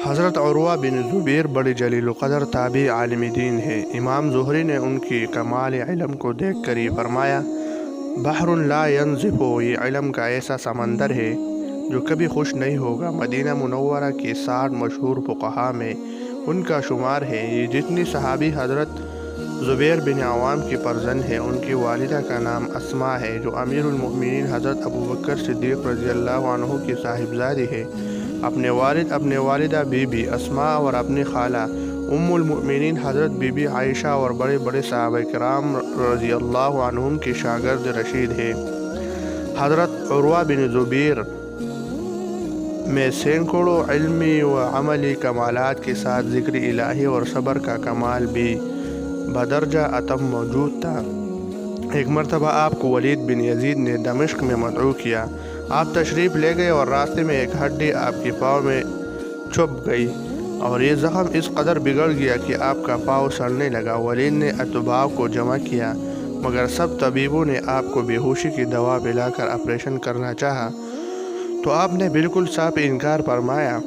حضرت عروہ بن زبیر بڑی جلیل القدر تابعی عالم دین ہے۔ امام زہری نے ان کی کمال علم کو دیکھ کر یہ فرمایا، بحر لا ينزف، یہ علم کا ایسا سمندر ہے جو کبھی خشک نہیں ہوگا۔ مدینہ منورہ کی 60 مشہور فقہاء میں ان کا شمار ہے۔ یہ جتنی صحابی حضرت زبیر بن عوام کی فرزند ہیں، ان کی والدہ کا نام اسماء ہے جو امیر المؤمنین حضرت ابوبکر صدیق رضی اللہ عنہ کی صاحبزادی ہے۔ اپنے والد، اپنے والدہ بی بی اسماء اور اپنی خالہ ام المؤمنین حضرت بی بی عائشہ اور بڑے بڑے صحابہ کرام رضی اللہ عنہم کی شاگرد رشید ہے۔ حضرت عروہ بن زبیر میں سینکڑوں علمی و عملی کمالات کے ساتھ ذکر الہی اور صبر کا کمال بھی بدرجہ اتم موجود تھا۔ ایک مرتبہ آپ کو ولید بن یزید نے دمشق میں مدعو کیا۔ آپ تشریف لے گئے اور راستے میں ایک ہڈی آپ کے پاؤں میں چبھ گئی اور یہ زخم اس قدر بگڑ گیا کہ آپ کا پاؤں سڑنے لگا۔ ولید نے اطباء کو جمع کیا مگر سب طبیبوں نے آپ کو بے ہوشی کی دوا پلا کر آپریشن کرنا چاہا تو آپ نے بالکل صاف انکار فرمایا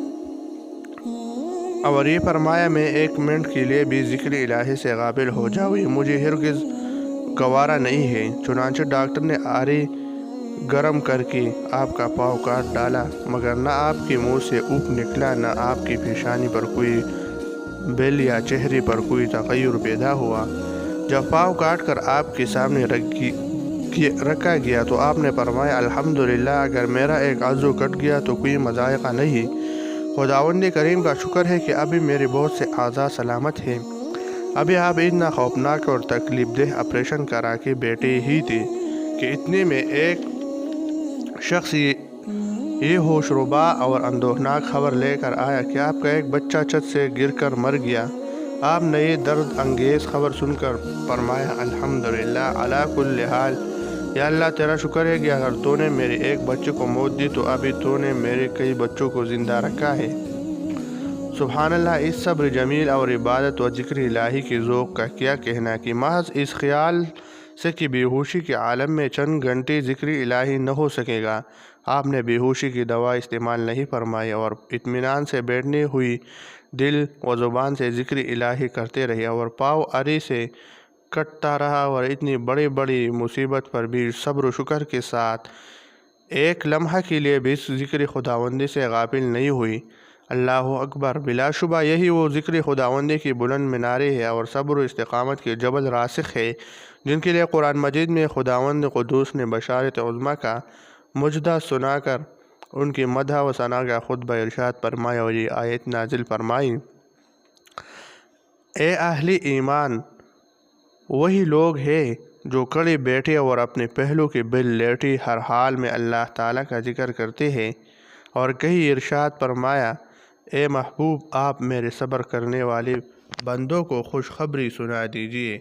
اور یہ فرمایا، میں 1 منٹ کے لیے بھی ذکر الہی سے غافل ہو جاؤں، یہ مجھے ہرگز گوارا نہیں ہے۔ چنانچہ ڈاکٹر نے آری گرم کر کے آپ کا پاؤں کاٹ ڈالا مگر نہ آپ کے منہ سے اف نکلا، نہ آپ کی پیشانی پر کوئی بل یا چہرے پر کوئی تغیر پیدا ہوا۔ جب پاؤں کاٹ کر آپ کے سامنے رکھا گیا تو آپ نے فرمایا، الحمدللہ، اگر میرا ایک عضو کٹ گیا تو کوئی مضائقہ نہیں، خداوند کریم کا شکر ہے کہ ابھی میرے بہت سے اعضاء سلامت ہیں۔ ابھی آپ اتنا خوفناک اور تکلیف دہ آپریشن کرا کے بیٹھے ہی تھے کہ اتنے میں ایک شخص یہ ہوش ربا اور اندوہناک خبر لے کر آیا کہ آپ کا ایک بچہ چھت سے گر کر مر گیا۔ آپ نے یہ درد انگیز خبر سن کر فرمایا، الحمدللہ علی کل حال، یا اللہ تیرا شکر ہے کہ اگر تو نے میرے ایک بچے کو موت دی تو ابھی تو نے میرے کئی بچوں کو زندہ رکھا ہے۔ سبحان اللہ، اس صبر جمیل اور عبادت و ذکر الہی کے ذوق کا کیا کہنا کہ محض اس خیال سے کہ بے ہوشی کے عالم میں چند گھنٹے ذکر الہی نہ ہو سکے گا، آپ نے بے ہوشی کی دوا استعمال نہیں فرمائی اور اطمینان سے بیٹھنے ہوئی دل و زبان سے ذکر الہی کرتے رہے اور پاؤں آری سے کٹتا رہا اور اتنی بڑی بڑی مصیبت پر بھی صبر و شکر کے ساتھ ایک لمحہ کے لیے بھی ذکر خداوندی سے غافل نہیں ہوئی۔ اللہ اکبر، بلا شبہ یہی وہ ذکر خداوندی کی بلند میناریں ہے اور صبر و استقامت کے جبل راسخ ہے جن کے لیے قرآن مجید میں خداوند قدوس نے بشارت عظمیٰ کا مجدہ سنا کر ان کی مدح و ثنا کا خطبہ ارشاد فرمایا اور یہ آیت نازل فرمائی، اے اہل ایمان، وہی لوگ ہیں جو کھڑے بیٹھے اور اپنے پہلو کے بل لیٹے ہر حال میں اللہ تعالیٰ کا ذکر کرتے ہیں، اور کہیں ارشاد فرمایا، اے محبوب، آپ میرے صبر کرنے والے بندوں کو خوشخبری سنا دیجئے۔